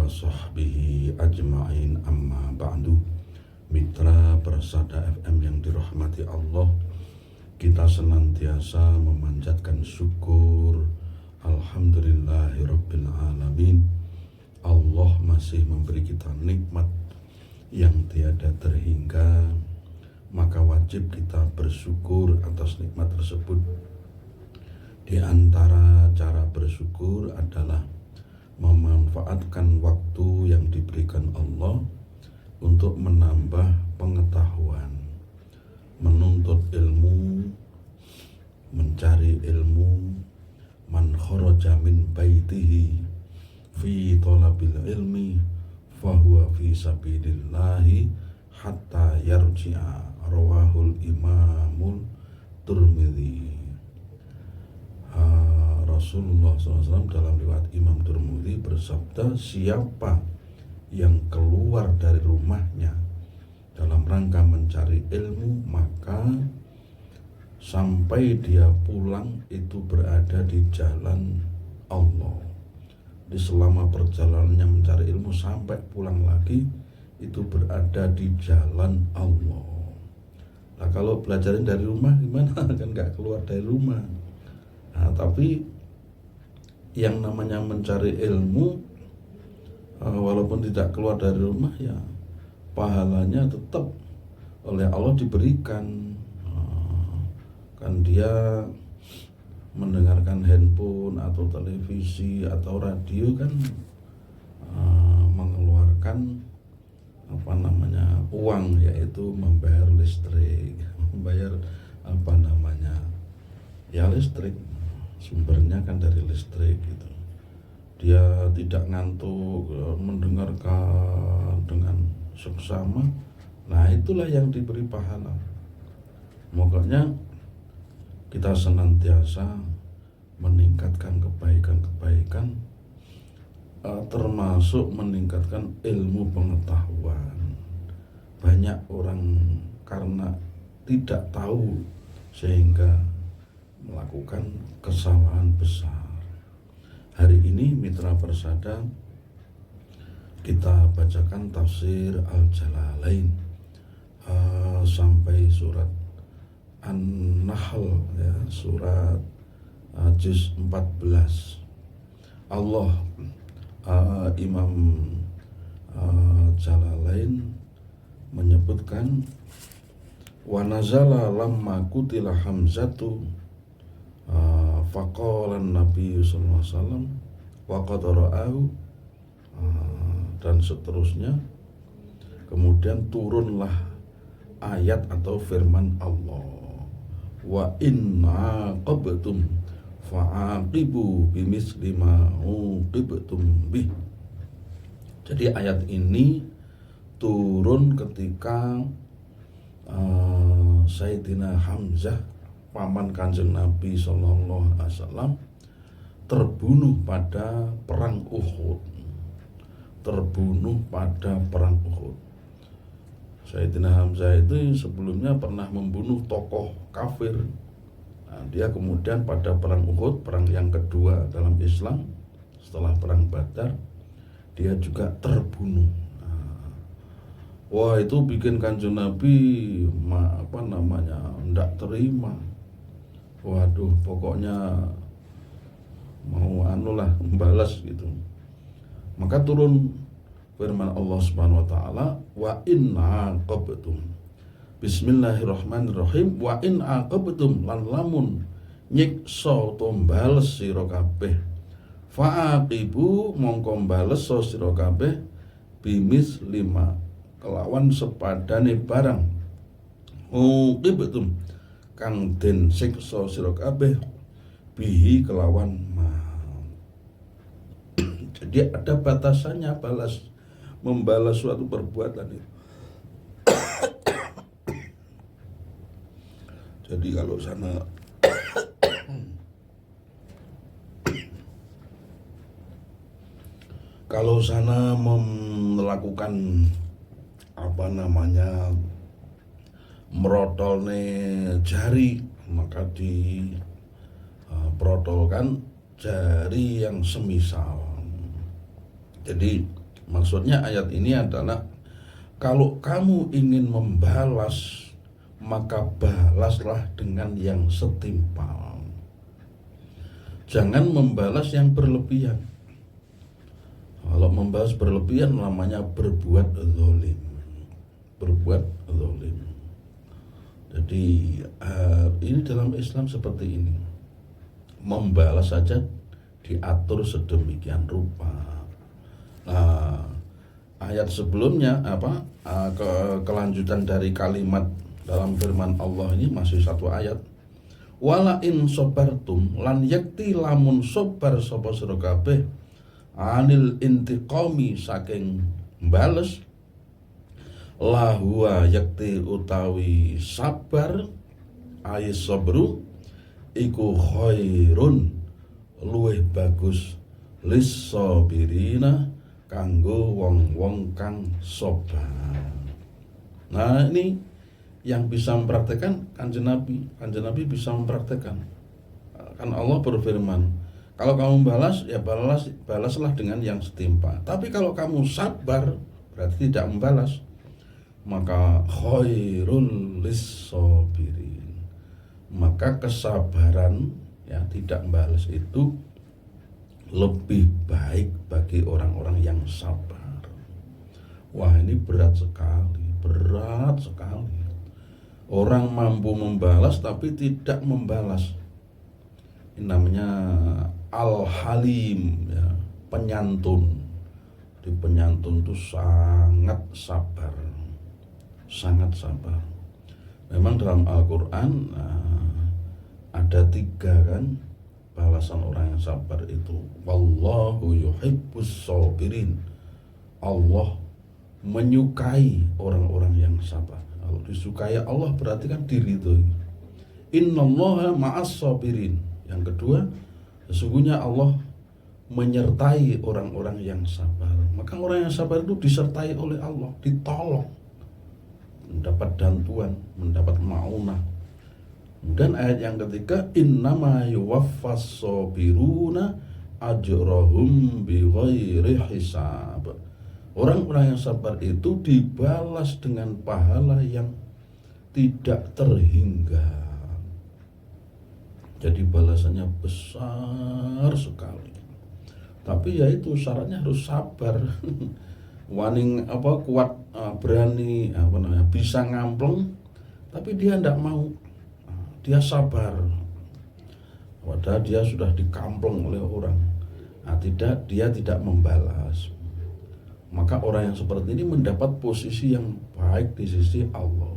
wa sahbihi ajma'in, amma ba'du. Mitra Persada FM yang dirahmati Allah, kita senantiasa memanjatkan syukur alhamdulillahirabbil alamin. Allah masih memberi kita nikmat yang tiada terhingga, maka wajib kita bersyukur atas nikmat tersebut. Di antara cara bersyukur adalah memanfaatkan waktu yang diberikan Allah untuk menambah pengetahuan, menuntut ilmu, mencari ilmu. Man kharaja min baitihi fi talabil ilmi fahuwa fi sabilillahi hatta yarji'a, rawahul imamul Tirmidzi. Rasulullah SAW dalam riwayat Imam Tirmidzi bersabda, siapa yang keluar dari rumahnya dalam rangka mencari ilmu, maka sampai dia pulang itu berada di jalan Allah. Di selama perjalanannya mencari ilmu sampai pulang lagi itu berada di jalan Allah. Nah, kalau belajarin dari rumah gimana? Kan gak keluar dari rumah. Nah, tapi yang namanya mencari ilmu, walaupun tidak keluar dari rumah, ya pahalanya tetap oleh Allah diberikan. Kan dia mendengarkan handphone atau televisi atau radio kan mengeluarkan uang, yaitu membayar listrik, membayar listrik. Sumbernya kan dari listrik gitu. Dia tidak ngantuk mendengarkan dengan seksama. Nah, itulah yang diberi pahala. Makanya kita senantiasa meningkatkan kebaikan-kebaikan, termasuk meningkatkan ilmu pengetahuan. Banyak orang karena tidak tahu sehingga melakukan kesalahan besar. Hari ini Mitra Persada, kita bacakan tafsir Al-Jalalain sampai surat An-Nahl, ya, surat juz 14. Allah Imam Jalalain menyebutkan, wa nazala lamma kutila Hamzatu faqala Nabi sallallahu alaihi wasallam wa qad ra'ahu, dan seterusnya. Kemudian turunlah ayat atau firman Allah, wa inna qabtum fa'aqibu bimisli ma uqibtum bih. Jadi ayat ini turun ketika Sayyidina Hamzah, paman Kanjeng Nabi sallallahu alaihi wasallam, terbunuh pada perang Uhud. Sayyidina Hamzah itu sebelumnya pernah membunuh tokoh kafir. Nah, dia kemudian pada perang Uhud, perang yang kedua dalam Islam setelah perang Badar, dia juga terbunuh. Wah, itu bikin Kanjeng Nabi enggak terima. Waduh, pokoknya mau membalas gitu. Maka turun firman Allah Subhanahu wa taala, wa inna aqabtum, bismillahirrahmanirrahim, wa in aqabtum, lan lamun nyiksa tombales sira kabeh, fa'aqibu mongko bales sira kabeh, bimis lima, kelawan sepadane barang, uqibtum kang den siksa sira kabeh, bihi kelawan ma. Jadi ada batasannya membalas suatu perbuatan itu. Jadi kalau sana melakukan merotolne jari, maka diprotolkan jari yang semisal. Jadi Maksudnya ayat ini adalah kalau kamu ingin membalas, maka balaslah dengan yang setimpal. Jangan membalas yang berlebihan. Kalau membalas berlebihan namanya berbuat zalim. Berbuat zalim. Jadi ini dalam Islam seperti ini. Membalas saja diatur sedemikian rupa. Nah, ayat sebelumnya kelanjutan dari kalimat dalam firman Allah ini masih satu ayat. Wala in sobartum lan yakti lamun sobar sapa sira kabeh anil intiqami saking bales lahua yakti utawi sabar ayat sabru iku khairun luwih bagus lis-sabirina kanggo wong-wong kang sabar. Nah, ini yang bisa mempraktekkan Kanjeng Nabi bisa mempraktekkan. Kan Allah berfirman, kalau kamu balas ya balaslah dengan yang setimpal. Tapi kalau kamu sabar berarti tidak membalas, maka khairul lis-sabirin. Maka kesabaran ya tidak membalas itu lebih baik bagi orang-orang yang sabar. Wah, ini berat sekali. Orang mampu membalas tapi tidak membalas. Ini namanya al-halim ya, penyantun. Di penyantun itu sangat sabar. Sangat sabar. Memang dalam Al-Qur'an ada 3 kan balasan orang yang sabar itu. Wallahu yuhibbus sabirin. Allah menyukai orang-orang yang sabar. Kalau disukai Allah berarti kan diridhoi. Innallaha ma'as sabirin. Yang kedua, sesungguhnya Allah menyertai orang-orang yang sabar. Maka orang yang sabar itu disertai oleh Allah, ditolong, mendapat bantuan, mendapat maunah. Kemudian ayat yang ketiga, innama yuwaffas sabiruna ajrahum bighairi hisab. Orang-orang yang sabar itu dibalas dengan pahala yang tidak terhingga. Jadi balasannya besar sekali. Tapi ya itu syaratnya harus sabar. Waning kuat, berani bisa ngampleng, tapi dia tidak mau. Dia sabar. Padahal dia sudah dikampleng oleh orang. Nah, dia tidak membalas. Maka orang yang seperti ini mendapat posisi yang baik di sisi Allah.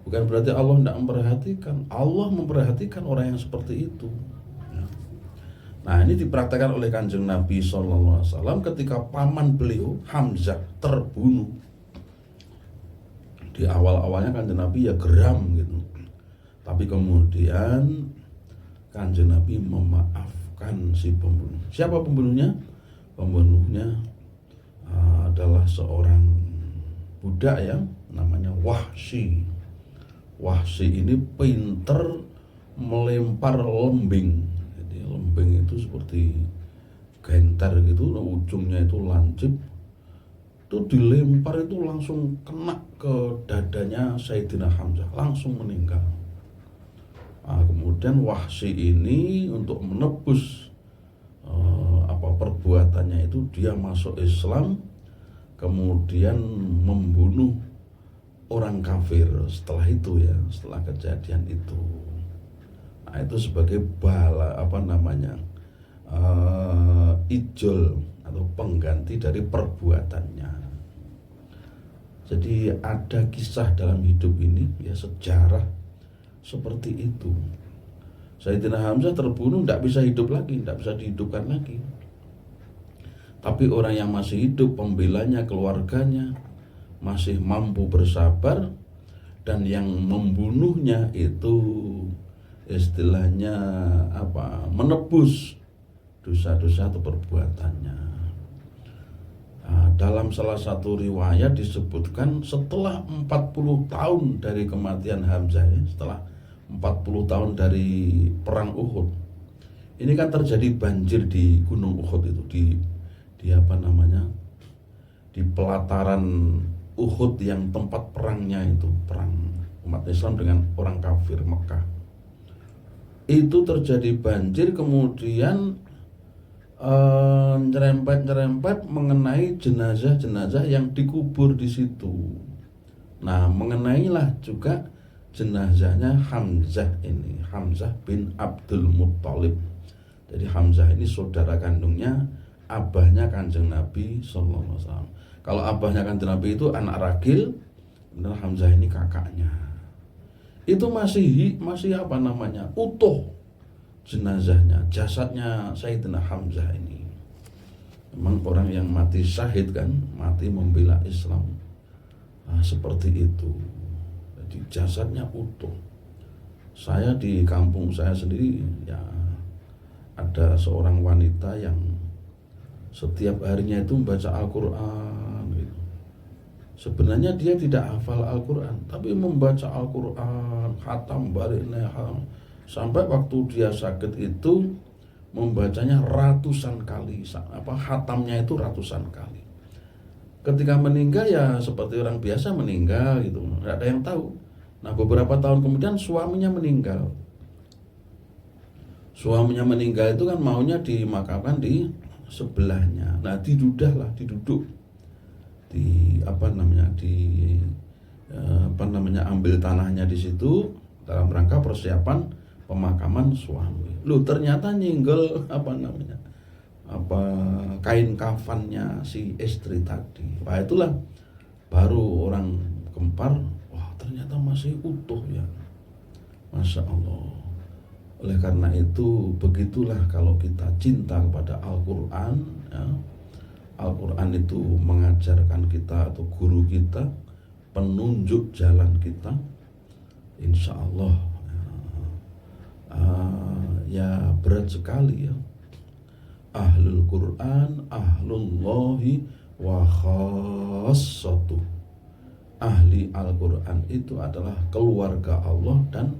Bukan berarti Allah tidak memperhatikan. Allah memperhatikan orang yang seperti itu. Nah, ini dipraktikkan oleh Kanjeng Nabi SAW ketika paman beliau Hamzah terbunuh. Di awal-awalnya Kanjeng Nabi ya geram gitu. Tapi kemudian Kanjeng Nabi memaafkan si pembunuh. Siapa pembunuhnya? Pembunuhnya adalah seorang budak ya, namanya Wahsy. Wahsy ini pinter melempar lembing. Jadi lembing itu seperti genter gitu, ujungnya itu lancip. Itu dilempar itu langsung kena ke dadanya Sayyidina Hamzah, langsung meninggal. Nah, kemudian Wahsy ini untuk menebus perbuatannya itu dia masuk Islam, kemudian membunuh orang kafir setelah itu ya, setelah kejadian itu. Nah, itu sebagai ijol atau pengganti dari perbuatannya. Jadi ada kisah dalam hidup ini ya, sejarah seperti itu. Sayyidina Hamzah terbunuh, tidak bisa hidup lagi, tidak bisa dihidupkan lagi. Tapi orang yang masih hidup, pembelanya, keluarganya masih mampu bersabar, dan yang membunuhnya itu istilahnya menebus dosa-dosa atau perbuatannya. Nah, dalam salah satu riwayat disebutkan setelah 40 tahun dari kematian Hamzah, setelah 40 tahun dari perang Uhud, ini kan terjadi banjir di Gunung Uhud itu, di di pelataran Uhud yang tempat perangnya itu, perang umat Islam dengan orang kafir Mekah. Itu terjadi banjir, kemudian nyerempet mengenai jenazah-jenazah yang dikubur di situ. Nah, mengenailah juga jenazahnya Hamzah ini, Hamzah bin Abdul Muttalib. Jadi Hamzah ini saudara kandungnya abahnya Kanjeng Nabi sallallahu alaihi wasallam. Kalau abahnya Kanjeng Nabi itu anak ragil, benar Hamzah ini kakaknya. Itu masih apa namanya? Utuh jenazahnya, jasadnya Sayyidina Hamzah ini. Memang orang yang mati syahid kan, mati membela Islam. Nah, seperti itu. Jadi jasadnya utuh. Saya di kampung saya sendiri ya ada seorang wanita yang setiap harinya itu membaca Al-Quran gitu. Sebenarnya dia tidak hafal Al-Quran, tapi membaca Al-Quran, khatam balik sampai waktu dia sakit itu membacanya ratusan kali, khatamnya itu ratusan kali. Ketika meninggal ya seperti orang biasa meninggal gitu, nggak ada yang tahu. Nah, beberapa tahun kemudian suaminya meninggal. Suaminya meninggal itu kan maunya dimakamkan di sebelahnya. Nah, diduduk di ambil tanahnya di situ dalam rangka persiapan pemakaman suami. Loh, ternyata nyenggol kain kafannya si istri tadi. Wah, itulah baru orang gempar, wah ternyata masih utuh ya. Masya Allah. Oleh karena itu, begitulah kalau kita cinta kepada Al-Quran ya. Al-Quran itu mengajarkan kita, atau guru kita, penunjuk jalan kita, insya Allah ya berat sekali ya. Ahlul Quran ahlullahi wa khassatuh. Ahli Al-Quran itu adalah keluarga Allah dan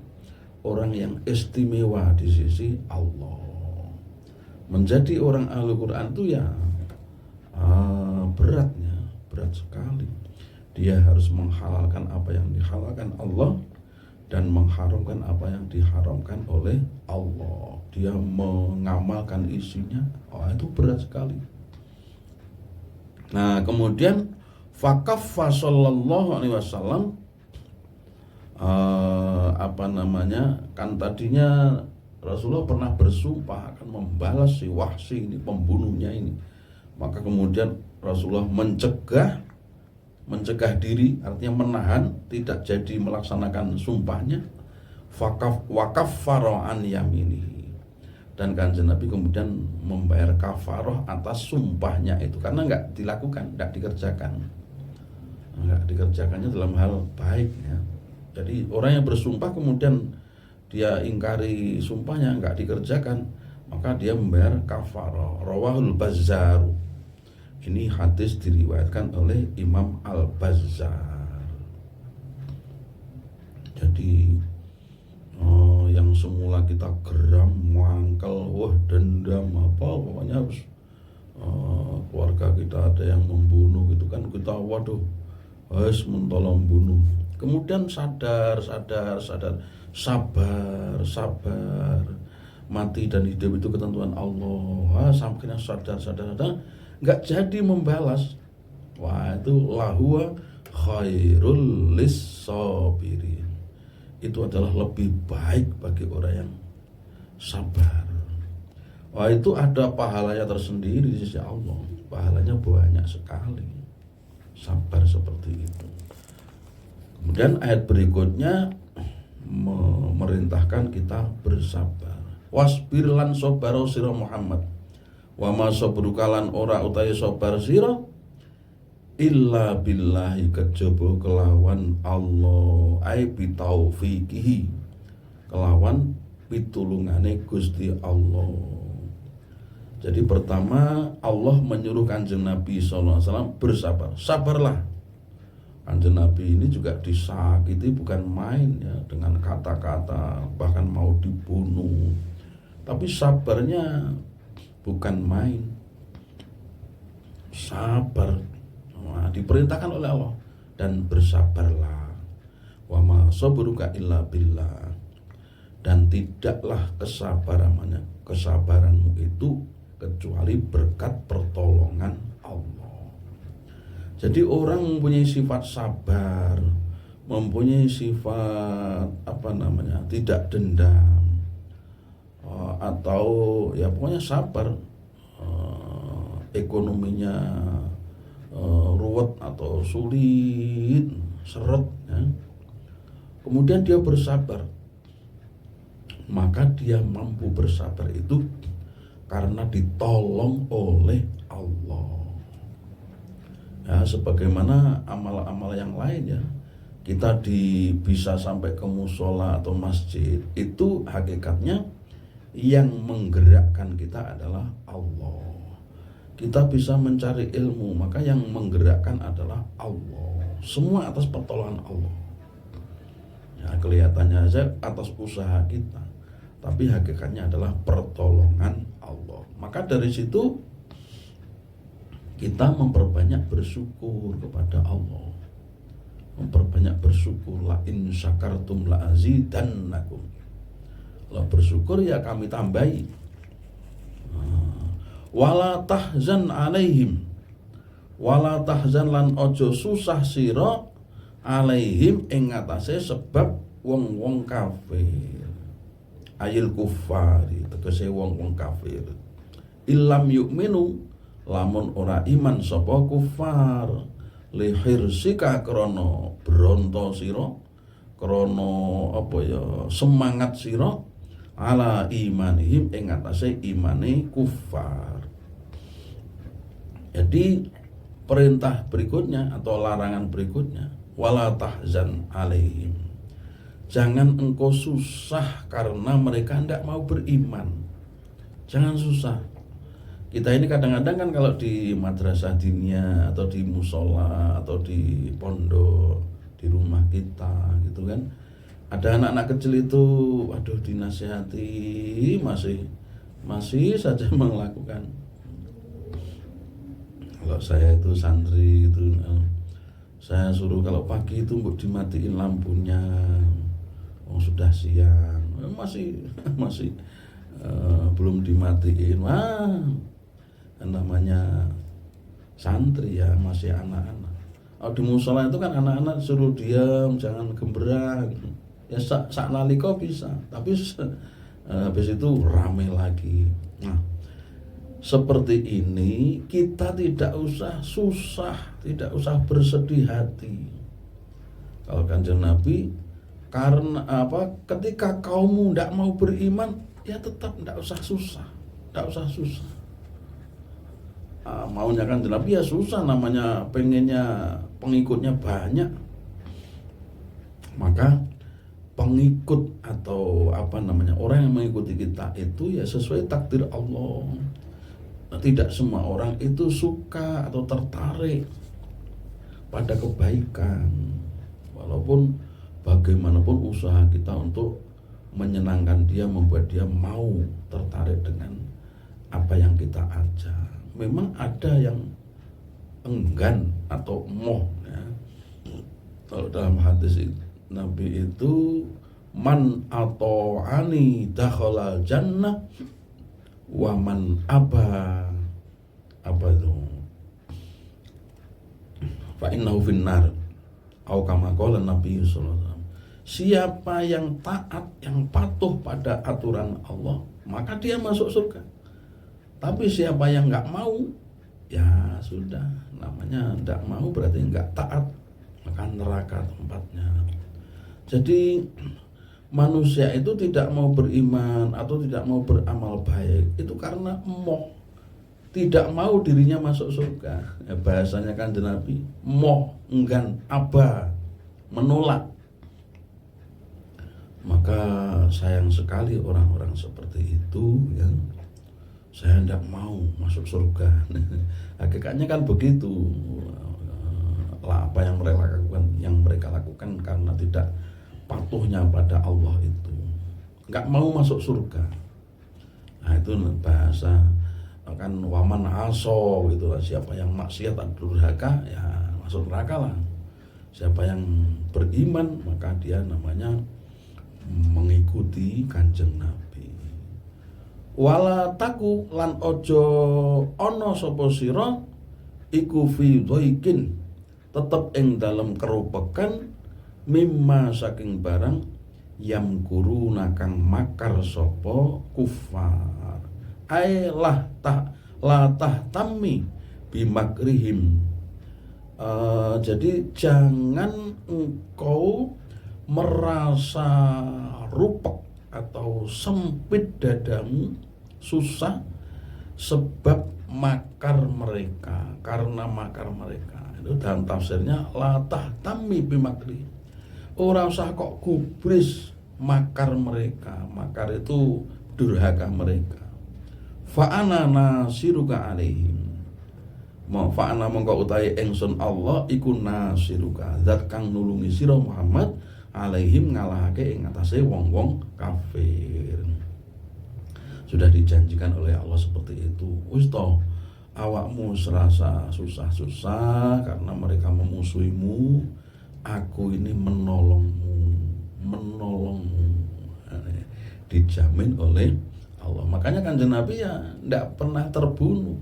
orang yang istimewa di sisi Allah. Menjadi orang ahli Quran itu ya berat sekali. Dia harus menghalalkan apa yang dihalalkan Allah dan mengharamkan apa yang diharamkan oleh Allah. Dia mengamalkan isinya, itu berat sekali. Nah, kemudian fakaffa sallallahu alaihi wasallam kan tadinya Rasulullah pernah bersumpah akan membalas si Wahsy ini, pembunuhnya ini. Maka kemudian Rasulullah mencegah diri, artinya menahan, tidak jadi melaksanakan sumpahnya. Wakaffara an yaminihi. Dan Kanjeng Nabi kemudian membayar kafaroh atas sumpahnya itu, karena nggak dilakukan, nggak dikerjakannya dalam hal baik ya. Jadi orang yang bersumpah kemudian dia ingkari sumpahnya, nggak dikerjakan, maka dia membayar kafarah. Rawahul Bazzar. Ini hadis diriwayatkan oleh Imam Al-Bazzar. Jadi yang semula kita geram, mangkel, dendam pokoknya harus keluarga kita ada yang membunuh gitu kan, kita harus mentolong bunuh. Kemudian sadar, sabar, mati dan hidup itu ketentuan Allah. Sampai sadar, nggak jadi membalas. Wah, itu lahuwa khairul lis-sabirin. Itu adalah lebih baik bagi orang yang sabar. Wah, itu ada pahalanya tersendiri di sisi Allah. Pahalanya banyak sekali. Sabar seperti itu. Kemudian ayat berikutnya memerintahkan kita bersabar. Wasbir lan sabaro sira Muhammad. Wa ma sabruka lan ora utahe sabar sira illa billahi kejaba kelawan Allah, ai bitaufiqihi, kelawan pitulungane Gusti Allah. Jadi pertama Allah menyuruh Kanjeng Nabi sallallahu alaihi wasallam bersabar. Sabarlah. Kanjeng Nabi ini juga disakiti bukan main ya, dengan kata-kata, bahkan mau dibunuh. Tapi sabarnya bukan main. Sabar. diperintahkan oleh Allah, dan bersabarlah. Wa ma sabruka illa billah, dan tidaklah kesabaranmu itu kecuali berkat pertolongan Allah. Jadi orang mempunyai sifat sabar, mempunyai sifat tidak dendam, atau ya pokoknya sabar, ekonominya ruwet atau sulit, seret ya. Kemudian dia bersabar, maka dia mampu bersabar itu karena ditolong oleh Allah. Ya, sebagaimana amal-amal yang lain ya, kita bisa sampai ke musola atau masjid, itu hakikatnya yang menggerakkan kita adalah Allah. Kita bisa mencari ilmu, maka yang menggerakkan adalah Allah. Semua atas pertolongan Allah. Ya, kelihatannya saja atas usaha kita, tapi hakikatnya adalah pertolongan Allah. Maka dari situ kita memperbanyak bersyukur kepada Allah. Memperbanyak bersyukur, la in syakartum la azidannakum. Kalau bersyukur ya kami tambahi. Wala tahzan alaihim, wala tahzan lan ojo susah sira alaihim ing ngatasé sebab wong-wong kafir. Ayil kufari, tegese wong-wong kafir. Illam yu'minu, lamun ora iman sapa kufar, lihirsika krana bronto sira, krana semangat sira, ala imanihim ing atase imane kufar. Jadi perintah berikutnya atau larangan berikutnya, wala tahzan alaihim, jangan engkau susah karena mereka tidak mau beriman. Jangan susah. Kita ini kadang-kadang kan kalau di madrasah diniyah atau di musola atau di pondok, di rumah kita gitu kan, ada anak-anak kecil itu, waduh, dinasihati masih saja melakukan. Kalau saya itu santri itu, saya suruh kalau pagi itu dimatiin lampunya, sudah siang, masih belum dimatiin. Wah, namanya santri ya, masih anak-anak. Kalau di musola itu kan anak-anak suruh diam, jangan gembrang. Ya sak nalika bisa, tapi habis itu rame lagi. Nah, seperti ini kita tidak usah susah, tidak usah bersedih hati. Kalau Kanjeng Nabi, karena apa? Ketika kaummu tidak mau beriman, ya tetap tidak usah susah, tidak usah susah. Maunya Kanjeng Nabi ya susah, namanya pengennya pengikutnya banyak. Maka pengikut atau orang yang mengikuti kita itu ya sesuai takdir Allah. Tidak semua orang itu suka atau tertarik pada kebaikan, walaupun bagaimanapun usaha kita untuk menyenangkan dia, membuat dia mau tertarik dengan apa yang kita ajak. Memang ada yang enggan atau moh ya. Kalau dalam hadis Nabi itu, man ata'ani dakhala jannah wa man apa itu fa innahu finnar, atau kama qala Nabi sallallahu alaihi wasallam. Siapa yang taat, yang patuh pada aturan Allah, maka dia masuk surga. Tapi siapa yang enggak mau, ya sudah, namanya enggak mau berarti enggak taat, maka neraka tempatnya. Jadi manusia itu tidak mau beriman atau tidak mau beramal baik itu karena tidak mau dirinya masuk surga. Ya, bahasanya kan Nabi, enggan, aba, menolak. Maka sayang sekali orang-orang seperti itu ya. Saya tidak mau masuk surga. Hakikatnya kan begitu. Apa yang mereka lakukan karena tidak patuhnya pada Allah itu, nggak mau masuk surga. Nah itu bahasa kan waman aso gitu, siapa yang maksiat dan durhaka ya masuk neraka lah. Siapa yang beriman maka dia namanya mengikuti Kanjeng Nabi. Wala taku lan ojo ono sapa sira iku fi dhaikin tetep ing dalem kerupekan mimma saking barang yam guru nakang makar sapa kufar ai lah tammi bimakrihim. Jadi jangan engkau merasa rupek atau sempit dadamu, susah sebab makar mereka, karena makar mereka. Itu dalam tafsirnya latah tammi bimakri. Ora usah kok gubris makar mereka. Makar itu durhaka mereka. Fa'ana nasiruka alaihim. Fa'ana mongko utahe ingsun Allah iku nasiruka, zat kang nulungi sira Muhammad alaihim ngalahake ing atase wong-wong kafir. Sudah dijanjikan oleh Allah seperti itu. Wis to, awakmu serasa susah-susah karena mereka memusuhimu, aku ini menolongmu. Dijamin oleh Allah. Makanya Kanjeng Nabi ya tidak pernah terbunuh.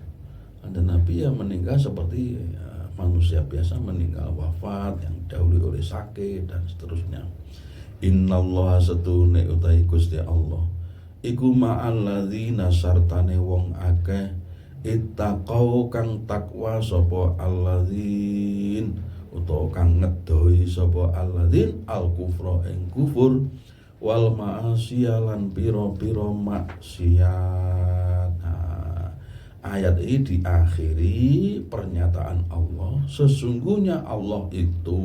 Kanjeng Nabi ya meninggal seperti manusia biasa meninggal, wafat yang didahului oleh sakit dan seterusnya. Innallaha satune utahe Gusti Allah iku ma'al ladzina sartane wong akeh ittaqau kang takwa sapa alladzin utawa kang ngedoi sapa alladzin al kufra ing kufur wal ma'asiyalan pira-pira maksiat. Ayat ini diakhiri pernyataan Allah, sesungguhnya Allah itu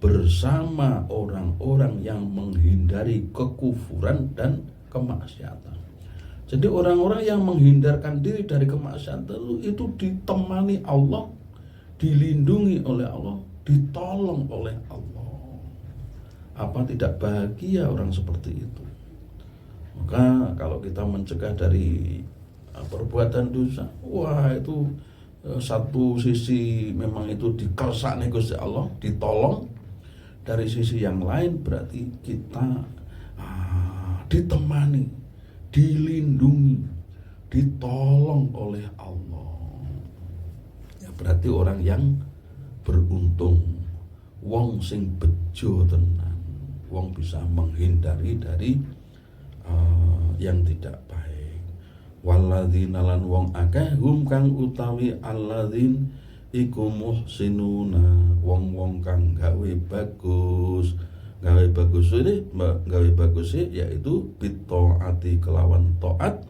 bersama orang-orang yang menghindari kekufuran dan kemaksiatan. Jadi orang-orang yang menghindarkan diri dari kemaksiatan itu ditemani Allah, dilindungi oleh Allah, ditolong oleh Allah. Apa tidak bahagia orang seperti itu? Maka kalau kita mencegah dari perbuatan dosa, wah itu satu sisi memang itu dikersakne Gusti Allah, ditolong. Dari sisi yang lain berarti kita ditemani, dilindungi, ditolong oleh Allah. Ya berarti orang yang beruntung, wong sing bejo tenan, wong bisa menghindari dari yang tidak baik. Walladzina lan wong akeh hum kang utawi alladzin iku muhsinuna, wong-wong kang gawe bagus yaitu bitaati kelawan taat,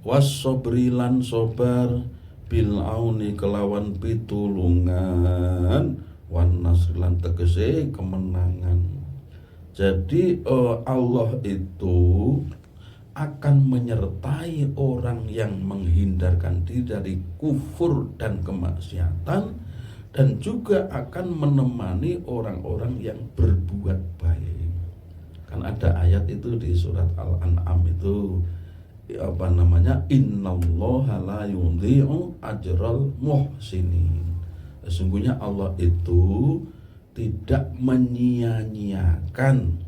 was-sabri lan sabar, bil auni kelawan pitulungan, wan nasri lan tegese kemenangan. Jadi Allah itu akan menyertai orang yang menghindarkan diri dari kufur dan kemaksiatan, dan juga akan menemani orang-orang yang berbuat baik. Kan ada ayat itu di surat Al-An'am itu innallaha la yudhi'u ajral muhsinin. Sesungguhnya Allah itu tidak menyia-nyiakan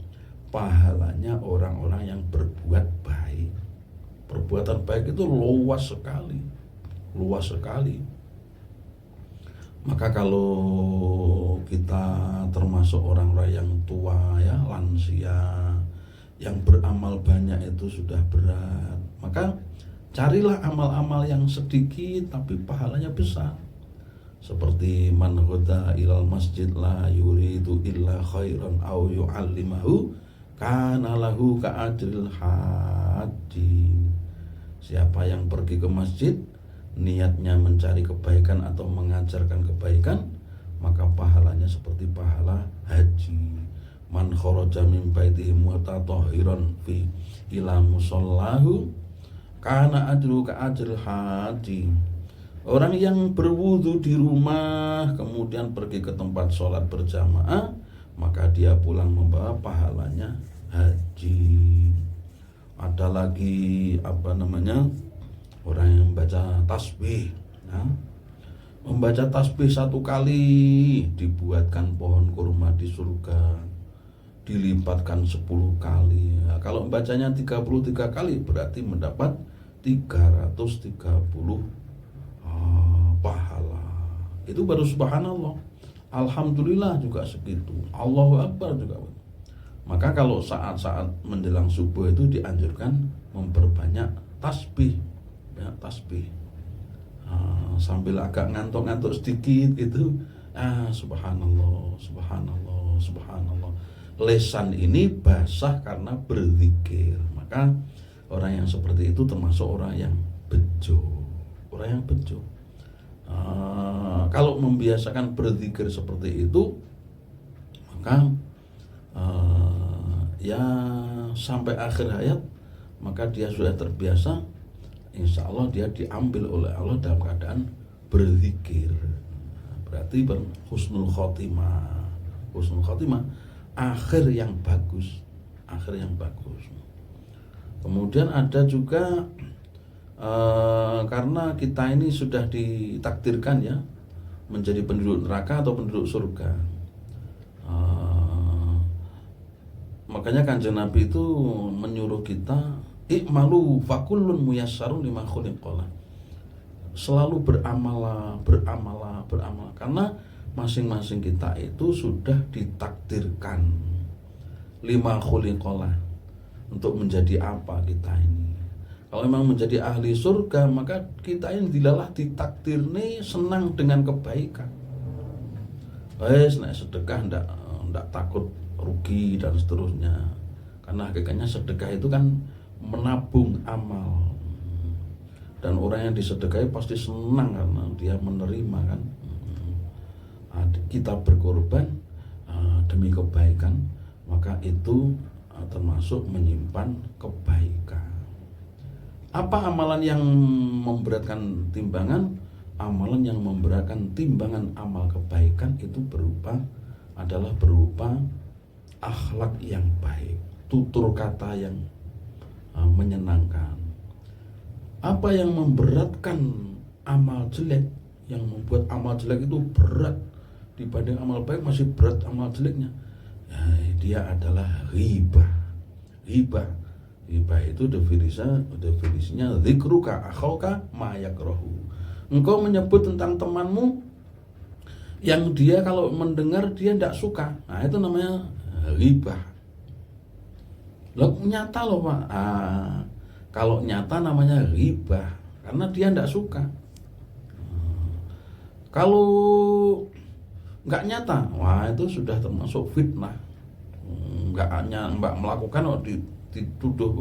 pahalanya orang-orang yang berbuat baik. Perbuatan baik itu luas sekali. Maka kalau kita termasuk orang-orang yang tua ya, lansia, yang beramal banyak itu sudah berat, maka carilah amal-amal yang sedikit tapi pahalanya besar. Seperti man ghada ilal masjid la yuridu illa khairan aw yu'allimahu kana lahu ka'ajril haji. Siapa yang pergi ke masjid niatnya mencari kebaikan atau mengajarkan kebaikan, maka pahalanya seperti pahala haji. Man kharaja min baitihi mutatahhiran fi ila musallahu kana ajru ka'ajril haji. Orang yang berwudu di rumah kemudian pergi ke tempat sholat berjamaah, maka dia pulang membawa pahalanya haji. Ada lagi orang yang baca tasbih, Membaca tasbih 1 kali dibuatkan pohon kurma di surga, dilipatkan 10 kali. Nah, kalau membacanya 33 kali berarti mendapat 330 pahala. Itu baru subhanallah. Alhamdulillah juga segitu. Allahu Akbar juga. Maka kalau saat-saat menjelang subuh itu dianjurkan memperbanyak tasbih, ya, tasbih. Sambil agak ngantuk-ngantuk sedikit itu, subhanallah, subhanallah, subhanallah. Lesan ini basah karena berzikir. Maka orang yang seperti itu termasuk orang yang bejo, orang yang bejo. Kalau membiasakan berzikir seperti itu, maka ya sampai akhir hayat, maka dia sudah terbiasa. Insya Allah dia diambil oleh Allah dalam keadaan berzikir. Berarti husnul khotimah, husnul khotimah, akhir yang bagus, akhir yang bagus. Kemudian ada juga karena kita ini sudah ditakdirkan ya menjadi penduduk neraka atau penduduk surga. Makanya Kanjeng Nabi itu menyuruh kita i'malu fakullun muyassarun lima khuliqa. Selalu beramalah karena masing-masing kita itu sudah ditakdirkan lima khuliqa untuk menjadi apa kita ini. Kalau memang menjadi ahli surga, maka kita ini dilalah ditakdirne senang dengan kebaikan. Nek sedekah ndak takut rugi dan seterusnya. Karena hakikatnya sedekah itu kan menabung amal. Dan orang yang disedekahi pasti senang karena dia menerima kan. Kita berkorban demi kebaikan, maka itu termasuk menyimpan kebaikan. Apa amalan yang memberatkan timbangan? Amalan yang memberatkan timbangan amal kebaikan itu adalah berupa akhlak yang baik, tutur kata yang menyenangkan. Apa yang memberatkan amal jelek, yang membuat amal jelek itu berat dibanding amal baik, masih berat amal jeleknya, ya, dia adalah ghibah. Ghibah itu definisinya dzikruka akhauka ma yakrahu. Engkau menyebut tentang temanmu yang dia kalau mendengar dia tidak suka. Nah, itu namanya ghibah. Loh, nyata loh Pak. Kalau nyata namanya ghibah karena dia tidak suka. Kalau nggak nyata, wah itu sudah termasuk fitnah. Nggak melakukan dituduh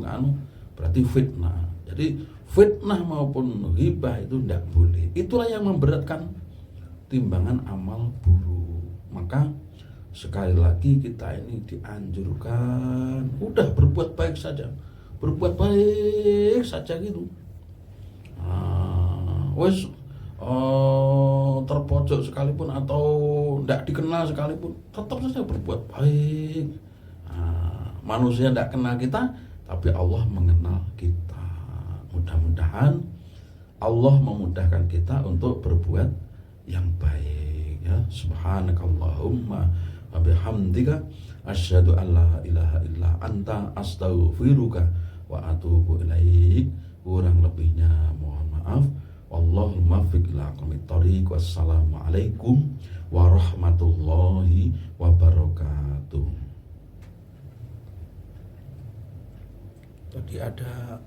berarti fitnah. Jadi fitnah maupun ghibah itu tidak boleh. Itulah yang memberatkan timbangan amal buruk. Maka sekali lagi kita ini dianjurkan udah berbuat baik saja gitu. Terpojok sekalipun atau tidak dikenal sekalipun, tetap saja berbuat baik. Manusia tidak kenal kita, tapi Allah mengenal kita. Mudah-mudahan Allah memudahkan kita untuk berbuat yang baik ya. Subhanakallahumma wa bihamdika asyhadu an la ilaha illa anta astaghfiruka wa atubu ilaik. Kurang lebihnya mohon maaf. Wallahul muwaffiq ila aqwamit thoriq. Wassalamualaikum warahmatullahi wabarakatuh. Tadi ada